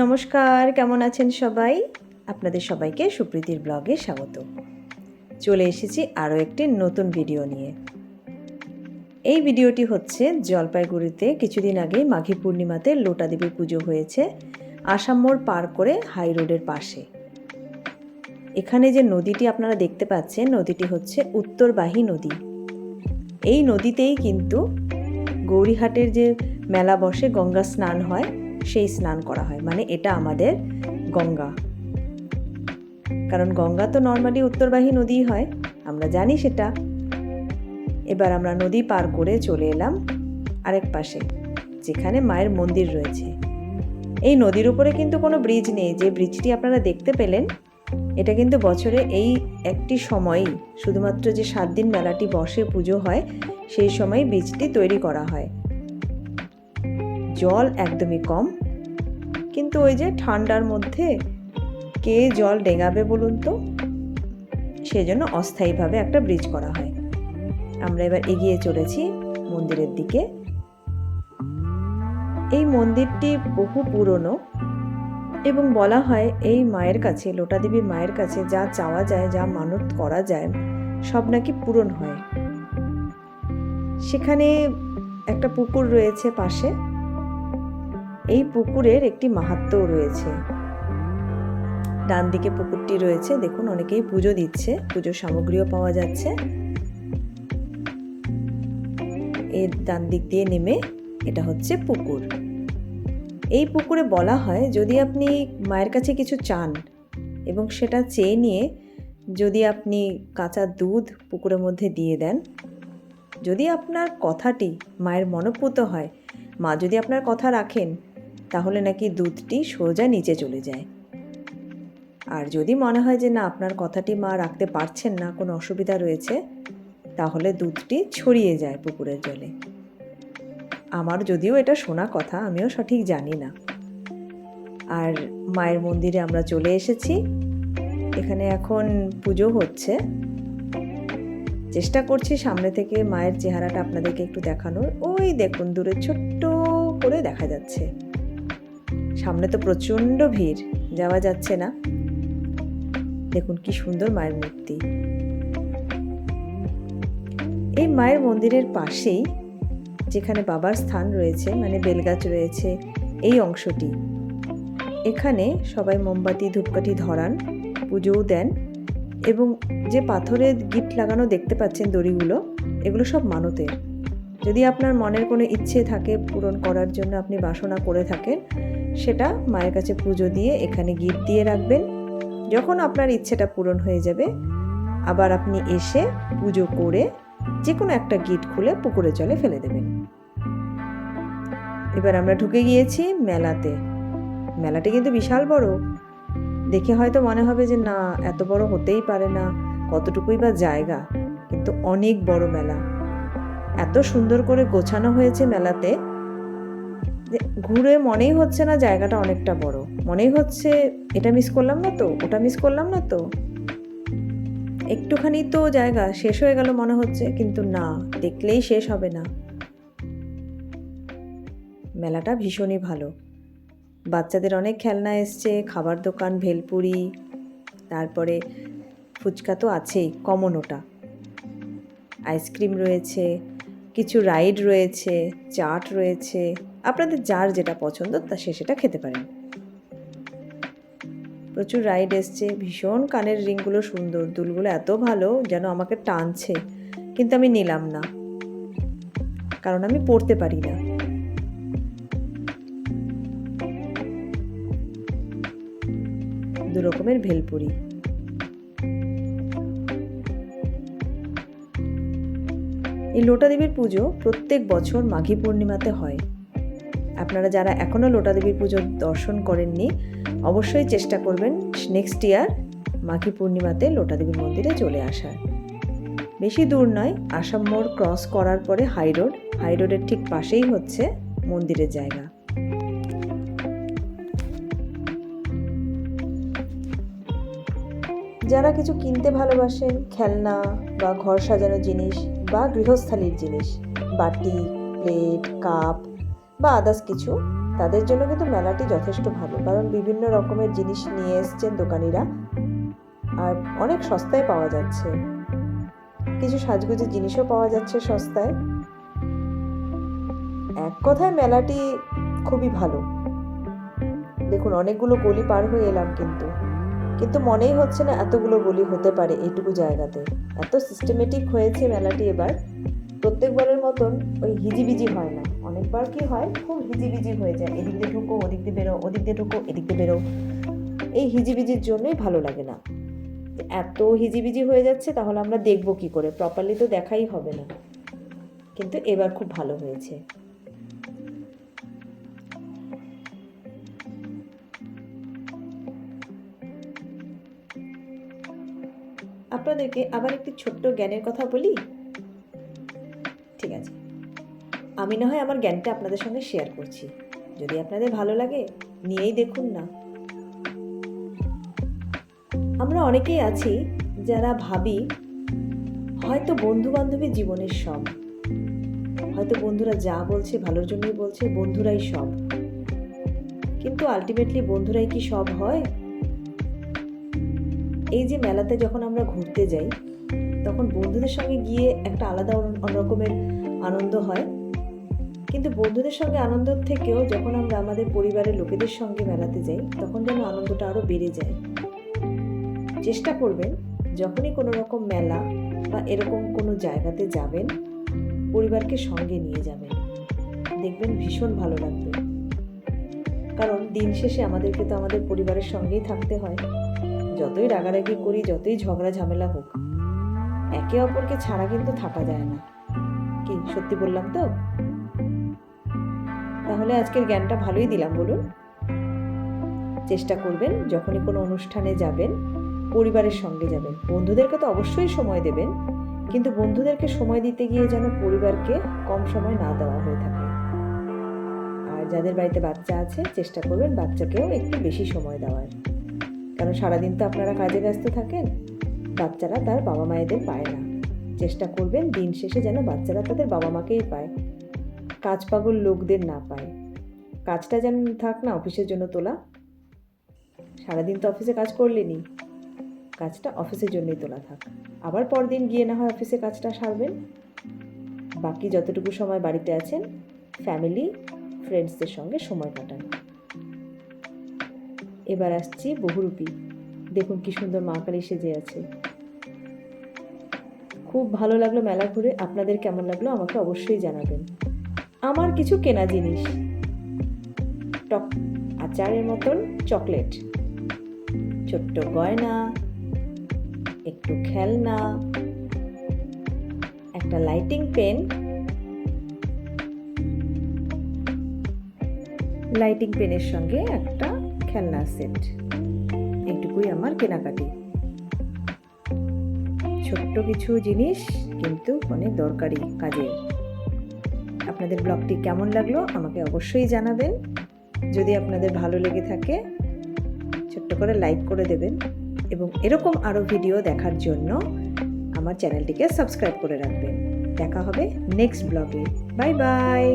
নমস্কার, কেমন আছেন সবাই? আপনাদের সবাইকে সুপ্রীতির ব্লগে স্বাগত। চলে এসেছি আরও একটি নতুন ভিডিও নিয়ে। এই ভিডিওটি হচ্ছে জলপাইগুড়িতে কিছুদিন আগে মাঘী পূর্ণিমাতে লোটা দেবীর পুজো হয়েছে আসাম মোড় পার করে হাই রোডের পাশে। এখানে যে নদীটি আপনারা দেখতে পাচ্ছেন, নদীটি হচ্ছে উত্তরবাহী নদী। এই নদীতেই কিন্তু গৌরীহাটের যে মেলা বসে, গঙ্গা স্নান হয়, সেই স্নান করা হয়। মানে এটা আমাদের গঙ্গা, কারণ গঙ্গা তো নর্মালি উত্তরবাহী নদী হয়, আমরা জানি সেটা। এবার আমরা নদী পার করে চলে এলাম আরেক পাশে, যেখানে মায়ের মন্দির রয়েছে। এই নদীর উপরে কিন্তু কোনো ব্রিজ নেই। যে ব্রিজটি আপনারা দেখতে পেলেন, এটা কিন্তু বছরে এই একটি সময়ই, শুধুমাত্র যে 7 দিন মেলাটি বসে, পুজো হয়, সেই সময় ব্রিজটি তৈরি করা হয়। জল একদমই কম, কিন্তু ওই যে ঠান্ডার মধ্যে কে জল ডেঙাবে বলুন তো, সেজন্য অস্থায়ীভাবে একটা ব্রিজ করা হয়। আমরা এবার এগিয়ে চলেছি মন্দিরের দিকে। এই মন্দিরটি বহু পুরনো এবং বলা হয় এই মায়ের কাছে, লোটা দেবীর মায়ের কাছে যা চাওয়া যায়, যা মানত করা যায়, সব নাকি পূরণ হয়। সেখানে একটা পুকুর রয়েছে পাশে। এই পুকুরের একটি মাহাত্ম্যও রয়েছে। ডান দিকে পুকুরটি রয়েছে, দেখুন অনেকেই পুজো দিচ্ছে, পুজোর সামগ্রীও পাওয়া যাচ্ছে। এর ডান দিক দিয়ে নেমে এটা হচ্ছে পুকুর। এই পুকুরে বলা হয়, যদি আপনি মায়ের কাছে কিছু চান এবং সেটা চেয়ে নিয়ে যদি আপনি কাঁচা দুধ পুকুরের মধ্যে দিয়ে দেন, যদি আপনার কথাটি মায়ের মনোপুত হয়, মা যদি আপনার কথা রাখেন, তাহলে নাকি দুধটি সোজা নিচে চলে যায়। আর যদি মনে হয় যে না, আপনার কথাটি মা রাখতে পারছেন না, কোনো অসুবিধা রয়েছে, তাহলে দুধটি ছড়িয়ে যায় পুকুরের জলে। আমার যদিও এটা শোনা কথা, আমিও সঠিক জানি না। আর মায়ের মন্দিরে আমরা চলে এসেছি। এখানে এখন পুজো হচ্ছে। চেষ্টা করছি সামনে থেকে মায়ের চেহারাটা আপনাদেরকে একটু দেখানোর। ওই দেখুন দূরে ছোট্ট করে দেখা যাচ্ছে। সামনে তো প্রচণ্ড ভিড়, যাওয়া যাচ্ছে না। দেখুন কি সুন্দর মায়ের মূর্তি। এই মায়ের মন্দিরের পাশেই যেখানে বাবার স্থান রয়েছে, মানে বেলগাছ রয়েছে, এই অংশটি, এখানে সবাই মোমবাতি ধূপকাঠি ধরান, পুজোও দেন। এবং যে পাথরের গিট লাগানো দেখতে পাচ্ছেন, দড়িগুলো, এগুলো সব মানতের। যদি আপনার মনের কোনো ইচ্ছে থাকে পূরণ করার জন্য, আপনি বাসনা করে থাকেন, সেটা মায়ের কাছে পুজো দিয়ে এখানে গিট দিয়ে রাখবেন। যখন আপনার ইচ্ছেটা পূরণ হয়ে যাবে, আবার আপনি এসে পুজো করে যে কোনো একটা গিট খুলে পুকুরের জলে ফেলে দেবেন। এবার আমরা ঢুকে গিয়েছি মেলাতে। মেলাটি কিন্তু বিশাল বড়। দেখে হয়তো মনে হবে যে না, এত বড় হতেই পারে না, কতটুকুই বা জায়গা, কিন্তু অনেক বড় মেলা। এত সুন্দর করে গোছানো হয়েছে মেলাতে যে ঘুরে মনেই হচ্ছে না জায়গাটা অনেকটা বড়। মনেই হচ্ছে এটা মিস করলাম না তো, ওটা মিস করলাম না তো, একটুখানি তো জায়গা শেষ হয়ে গেল মনে হচ্ছে, কিন্তু না, দেখলেই শেষ হবে না। মেলাটা ভীষণই ভালো। বাচ্চাদের অনেক খেলনা এসছে, খাবার দোকান, ভেলপুরি, তারপরে ফুচকা তো আছেই, কমন ওটা। আইসক্রিম রয়েছে, কিছু রাইড রয়েছে, চাট রয়েছে। আপনাদের যার যেটা পছন্দ তা সেটা খেতে পারেন। প্রচুর রাইড এসছে। ভীষণ কানের রিংগুলো সুন্দর, দুলগুলো এত ভালো যেন আমাকে টানছে, কিন্তু আমি নিলাম না, কারণ আমি পড়তে পারি না। দু রকমের ভেলপুরি। এই লোটা দেবীর পুজো প্রত্যেক বছর মাঘী পূর্ণিমাতে হয়। আপনারা যারা এখনও লোটা দেবীর পুজো দর্শন করেননি, অবশ্যই চেষ্টা করবেন নেক্সট ইয়ার মাঘী পূর্ণিমাতে লোটা দেবীর মন্দিরে চলে আসার। বেশি দূর নয়, আসাম মোড় ক্রস করার পরে হাই রোডের ঠিক পাশেই হচ্ছে মন্দিরের জায়গা। যারা কিছু কিনতে ভালোবাসেন, খেলনা বা ঘর সাজানোর জিনিস বা গৃহস্থালির জিনিস, বাটি, প্লেট, কাপ বা আদার্স কিছু, তাদের জন্য কিন্তু মেলাটি যথেষ্ট ভালো, কারণ বিভিন্ন রকমের জিনিস নিয়ে এসছেন দোকানিরা, আর অনেক সস্তায় পাওয়া যাচ্ছে। কিছু সাজগোজের জিনিসও পাওয়া যাচ্ছে সস্তায়। এক কথায় মেলাটি খুবই ভালো। দেখুন, অনেকগুলো গলি পার হয়ে এলাম, কিন্তু মনেই হচ্ছে না এতগুলো গলি হতে পারে এইটুকু জায়গাতে। এত সিস্টেমেটিক হয়েছে মেলাটি এবার। প্রত্যেকবারের মতন ওই হিজিবিজি হয় না। অনেকবার কি হয়, খুব হিজিবিজি হয়ে যায়, এদিক দিয়ে ঢুকো ওদিক দিয়ে বেরো, ওদিক দিয়ে ঢুকো এদিক দিয়ে বেরো। এই হিজিবিজির জন্যই ভালো লাগে না। এত হিজিবিজি হয়ে যাচ্ছে, তাহলে আমরা দেখবো কি করে? প্রপারলি তো দেখাই হবে না। কিন্তু এবার খুব ভালো হয়েছে। আপনাদেরকে আবার একটি ছোট্ট জ্ঞানের কথা বলি। ঠিক আছে, আমি না হয় আমার জ্ঞানটা আপনাদের সঙ্গে শেয়ার করছি, যদি আপনাদের ভালো লাগে নিয়েই দেখুন না। আমরা অনেকেই আছি যারা ভাবি হয়তো বন্ধু বান্ধবী জীবনের সব, হয়তো বন্ধুরা যা বলছে ভালোর জন্যই বলছে, বন্ধুরাই সব। কিন্তু আলটিমেটলি বন্ধুরাই কি সব হয়? এই যে মেলাতে যখন আমরা ঘুরতে যাই, তখন বন্ধুদের সঙ্গে গিয়ে একটা আলাদা অন্যরকমের আনন্দ হয়। কিন্তু বন্ধুদের সঙ্গে আনন্দের থেকেও যখন আমরা আমাদের পরিবারের লোকেদের সঙ্গে মেলাতে যাই, তখন যেন আনন্দটা আরও বেড়ে যায়। চেষ্টা করবেন যখনই কোনো রকম মেলা বা এরকম কোনো জায়গাতে যাবেন, পরিবারকে সঙ্গে নিয়ে যাবেন, দেখবেন ভীষণ ভালো লাগবে। কারণ দিন শেষে আমাদেরকে তো আমাদের পরিবারের সঙ্গেই থাকতে হয়। যতই রাগারাগি করি, যতই ঝগড়া ঝামেলা হোক, একে অপরকে ছাড়া কিন্তু থাকা যায় না। কি সত্যি বললাম তো? তাহলে আজকের জ্ঞানটা ভালোই দিলাম, বলুন। চেষ্টা করবেন যখনই কোনো অনুষ্ঠানে যাবেন, পরিবারের সঙ্গে যাবেন। বন্ধুদেরকে তো অবশ্যই সময় দেবেন, কিন্তু বন্ধুদেরকে সময় দিতে গিয়ে যেন পরিবারকে কম সময় না দেওয়া হয়ে থাকে। আর যাদের বাড়িতে বাচ্চা আছে, চেষ্টা করবেন বাচ্চাকেও একটু বেশি সময় দেওয়ার। কারণ সারাদিন তো আপনারা কাজে ব্যস্ত থাকেন, বাচ্চারা তার বাবা মায়েদের পায় না। চেষ্টা করবেন দিন শেষে যেন বাচ্চারা তাদের বাবা মাকেই পায়, কাজ পাগল লোকদের না পায়। কাজটা যেন থাক না অফিসের জন্য তোলা। সারাদিন তো অফিসে কাজ করলেনি, কাজটা অফিসের জন্যই তোলা থাক। আবার পরদিন গিয়ে না হয় অফিসে কাজটা সারবেন। বাকি যতটুকু সময় বাড়িতে আছেন, ফ্যামিলি ফ্রেন্ডসদের সঙ্গে সময় কাটান। এবার আসছি বহুরূপী। দেখুন কি সুন্দর মা কালী সেজে আছে। খুব ভালো লাগলো মেলা ঘুরে। আপনাদের কেমন লাগলো আমাকে অবশ্যই জানাবেন। আমার কিছু কেনা জিনিস, টক আচারের মতন চকলেট, ছোট্ট গয়না, একটু খেলনা, একটা লাইটিং পেন, লাইটিং পেনের সঙ্গে একটা খেলনা সেট, এইটুকুই আমার কেনাকাটি। ছোট্ট কিছু জিনিস, কিন্তু অনেক দরকারি কাজে। আপনাদের ব্লগটি কেমন লাগলো আমাকে অবশ্যই জানাবেন। যদি আপনাদের ভালো লেগে থাকে, ছোট্ট করে লাইক করে দেবেন, এবং এরকম আরও ভিডিও দেখার জন্য আমার চ্যানেলটিকে সাবস্ক্রাইব করে রাখবেন। দেখা হবে নেক্সট ব্লগে। Bye bye.